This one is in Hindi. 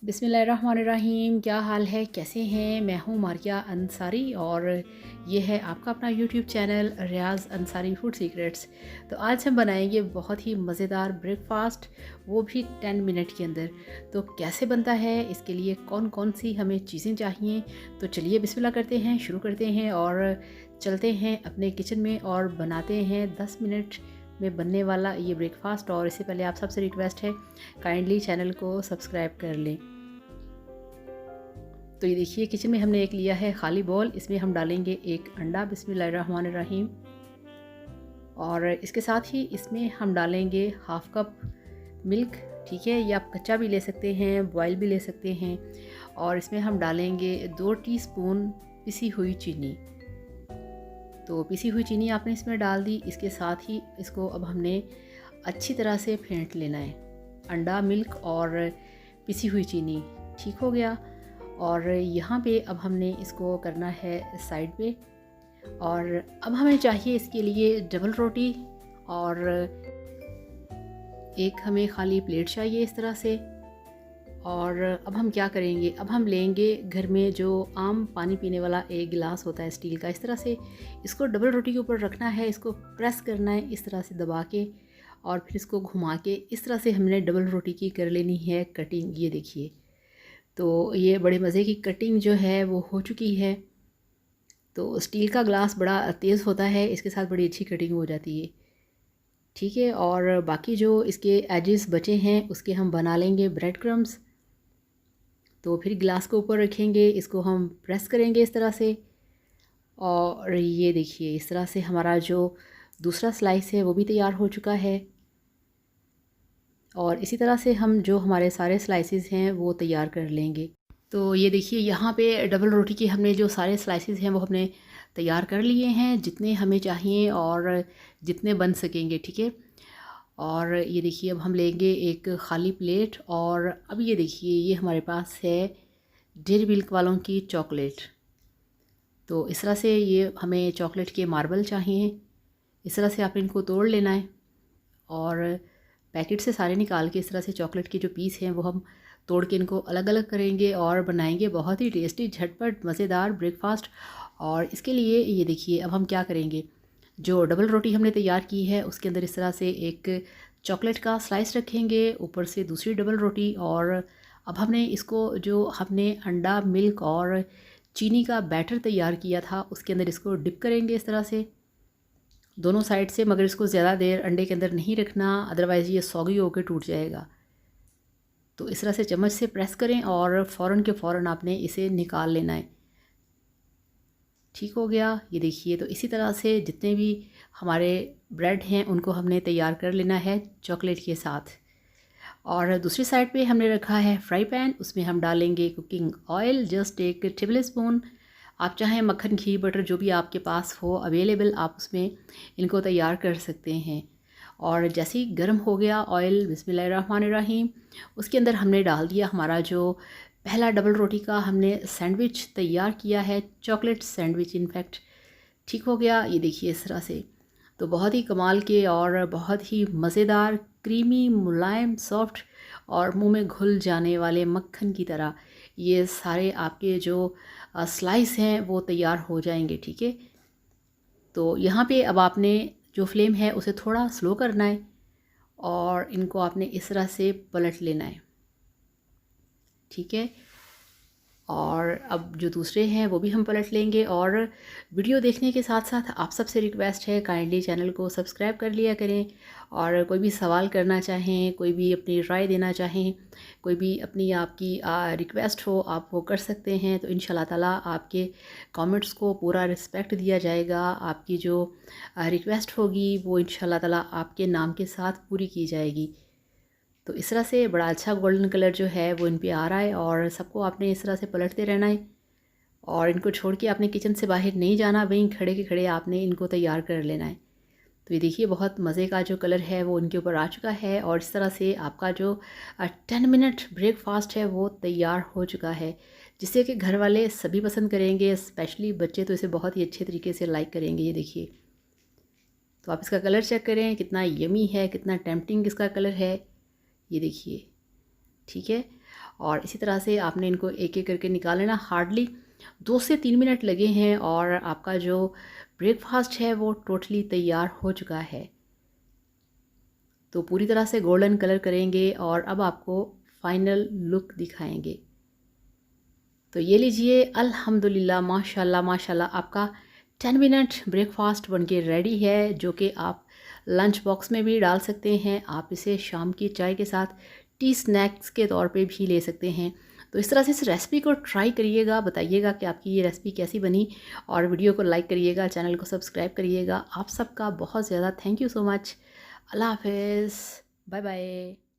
बिस्मिल्लाहिर्रहमानिर्रहीम। क्या हाल है, कैसे हैं? मैं हूँ मारिया अंसारी और ये है आपका अपना यूट्यूब चैनल रियाज़ अंसारी फूड सीक्रेट्स। तो आज हम बनाएंगे बहुत ही मज़ेदार ब्रेकफास्ट, वो भी 10 मिनट के अंदर। तो कैसे बनता है, इसके लिए कौन कौन सी हमें चीज़ें चाहिए, तो चलिए बिस्मिल्लाह करते हैं, शुरू करते हैं और चलते हैं अपने किचन में और बनाते हैं 10 मिनट में बनने वाला ये ब्रेकफास्ट। और इससे पहले आप सबसे रिक्वेस्ट है, काइंडली चैनल को सब्सक्राइब कर लें। तो ये देखिए, किचन में हमने एक लिया है खाली बॉल, इसमें हम डालेंगे एक अंडा बिस्मिल्लाहिर्रहमानिर्रहीम। और इसके साथ ही इसमें हम डालेंगे हाफ कप मिल्क। ठीक है, ये आप कच्चा भी ले सकते हैं, बॉयल भी ले सकते हैं। और इसमें हम डालेंगे 2 टीस्पून पिसी हुई चीनी। तो पिसी हुई चीनी आपने इसमें डाल दी। इसके साथ ही इसको अब हमने अच्छी तरह से फेंट लेना है। अंडा, मिल्क और पिसी हुई चीनी ठीक हो गया। और यहाँ पे अब हमने इसको करना है साइड पे। और अब हमें चाहिए इसके लिए डबल रोटी, और एक हमें खाली प्लेट चाहिए इस तरह से। और अब हम क्या करेंगे, अब हम लेंगे घर में जो आम पानी पीने वाला एक गिलास होता है स्टील का, इस तरह से इसको डबल रोटी के ऊपर रखना है, इसको प्रेस करना है इस तरह से दबा के, और फिर इसको घुमा के इस तरह से हमने डबल रोटी की कर लेनी है कटिंग। ये देखिए, तो ये बड़े मज़े की कटिंग जो है वो हो चुकी है। तो स्टील का ग्लास बड़ा तेज़ होता है, इसके साथ बड़ी अच्छी कटिंग हो जाती है। ठीक है, और बाकी जो इसके एजेस बचे हैं उसके हम बना लेंगे ब्रेड क्रम्स। तो फिर गिलास को ऊपर रखेंगे, इसको हम प्रेस करेंगे इस तरह से। और ये देखिए, इस तरह से हमारा जो दूसरा स्लाइस है वो भी तैयार हो चुका है। और इसी तरह से हम जो हमारे सारे स्लाइसेस हैं वो तैयार कर लेंगे। तो ये देखिए, यहाँ पे डबल रोटी के हमने जो सारे स्लाइसेस हैं वो हमने तैयार कर लिए हैं, जितने हमें चाहिए और जितने बन सकेंगे। ठीक है, और ये देखिए, अब हम लेंगे एक खाली प्लेट। और अब ये देखिए, ये हमारे पास है डेयरी मिल्क वालों की चॉकलेट। तो इस तरह से ये हमें चॉकलेट के मार्बल चाहिए। इस तरह से आप इनको तोड़ लेना है और पैकेट से सारे निकाल के इस तरह से चॉकलेट के जो पीस हैं वो हम तोड़ के इनको अलग अलग करेंगे और बनाएंगे बहुत ही टेस्टी, झटपट, मज़ेदार ब्रेकफास्ट। और इसके लिए ये देखिए, अब हम क्या करेंगे, जो डबल रोटी हमने तैयार की है उसके अंदर इस तरह से एक चॉकलेट का स्लाइस रखेंगे, ऊपर से दूसरी डबल रोटी। और अब हमने इसको, जो हमने अंडा, मिल्क और चीनी का बैटर तैयार किया था, उसके अंदर इसको डिप करेंगे इस तरह से दोनों साइड से। मगर इसको ज़्यादा देर अंडे के अंदर नहीं रखना, अदरवाइज़ ये सॉगी होकर टूट जाएगा। तो इस तरह से चम्मच से प्रेस करें और फ़ौरन के फ़ौरन आपने इसे निकाल लेना है। ठीक हो गया, ये देखिए। तो इसी तरह से जितने भी हमारे ब्रेड हैं उनको हमने तैयार कर लेना है चॉकलेट के साथ। और दूसरी साइड पे हमने रखा है फ्राई पैन, उसमें हम डालेंगे कुकिंग ऑयल, जस्ट एक टेबल स्पून। आप चाहें मक्खन, घी, बटर जो भी आपके पास हो अवेलेबल, आप उसमें इनको तैयार कर सकते हैं। और जैसे ही गर्म हो गया ऑयल, बिस्मिल्लाहिर्रहमानिर्रहीम, उसके अंदर हमने डाल दिया हमारा जो पहला डबल रोटी का हमने सैंडविच तैयार किया है, चॉकलेट सैंडविच इनफैक्ट। ठीक हो गया, ये देखिए इस तरह से। तो बहुत ही कमाल के और बहुत ही मज़ेदार, क्रीमी, मुलायम, सॉफ्ट और मुंह में घुल जाने वाले मक्खन की तरह ये सारे आपके जो स्लाइस हैं वो तैयार हो जाएंगे। ठीक है, तो यहाँ पे अब आपने जो फ्लेम है उसे थोड़ा स्लो करना है और इनको आपने इस तरह से पलट लेना है। ठीक है, और अब जो दूसरे हैं वो भी हम पलट लेंगे। और वीडियो देखने के साथ साथ आप सबसे रिक्वेस्ट है, काइंडली चैनल को सब्सक्राइब कर लिया करें। और कोई भी सवाल करना चाहें, कोई भी अपनी राय देना चाहें, कोई भी अपनी आपकी रिक्वेस्ट हो, आप वो कर सकते हैं। तो इंशाल्लाह ताला आपके कमेंट्स को पूरा रिस्पेक्ट दिया जाएगा। आपकी जो रिक्वेस्ट होगी वो इंशाल्लाह ताला आपके नाम के साथ पूरी की जाएगी। तो इस तरह से बड़ा अच्छा गोल्डन कलर जो है वो इन पे आ रहा है। और सबको आपने इस तरह से पलटते रहना है और इनको छोड़ के आपने किचन से बाहर नहीं जाना, वहीं खड़े के खड़े आपने इनको तैयार कर लेना है। तो ये देखिए, बहुत मज़े का जो कलर है वो इनके ऊपर आ चुका है। और इस तरह से आपका जो 10 मिनट ब्रेकफास्ट है वो तैयार हो चुका है, जिससे कि घर वाले सभी पसंद करेंगे, स्पेशली बच्चे तो इसे बहुत ही अच्छे तरीके से लाइक करेंगे। ये देखिए, तो आप इसका कलर चेक करें, कितना यमी है, कितना टेम्पटिंग इसका कलर है। ये देखिए, ठीक है। और इसी तरह से आपने इनको एक एक करके निकाल लेना। हार्डली 2 से 3 मिनट लगे हैं और आपका जो ब्रेकफास्ट है वो टोटली तैयार हो चुका है। तो पूरी तरह से गोल्डन कलर करेंगे और अब आपको फाइनल लुक दिखाएंगे। तो ये लीजिए, अल्हम्दुलिल्लाह, माशाल्लाह माशाल्लाह, आपका 10 मिनट ब्रेकफास्ट बनके रेडी है, जो कि आप लंच बॉक्स में भी डाल सकते हैं। आप इसे शाम की चाय के साथ टी स्नैक्स के तौर पे भी ले सकते हैं। तो इस तरह से इस रेसिपी को ट्राई करिएगा, बताइएगा कि आपकी ये रेसिपी कैसी बनी, और वीडियो को लाइक करिएगा, चैनल को सब्सक्राइब करिएगा। आप सबका बहुत ज़्यादा थैंक यू सो मच। अल्लाह हाफ़िज़, बाय बाय।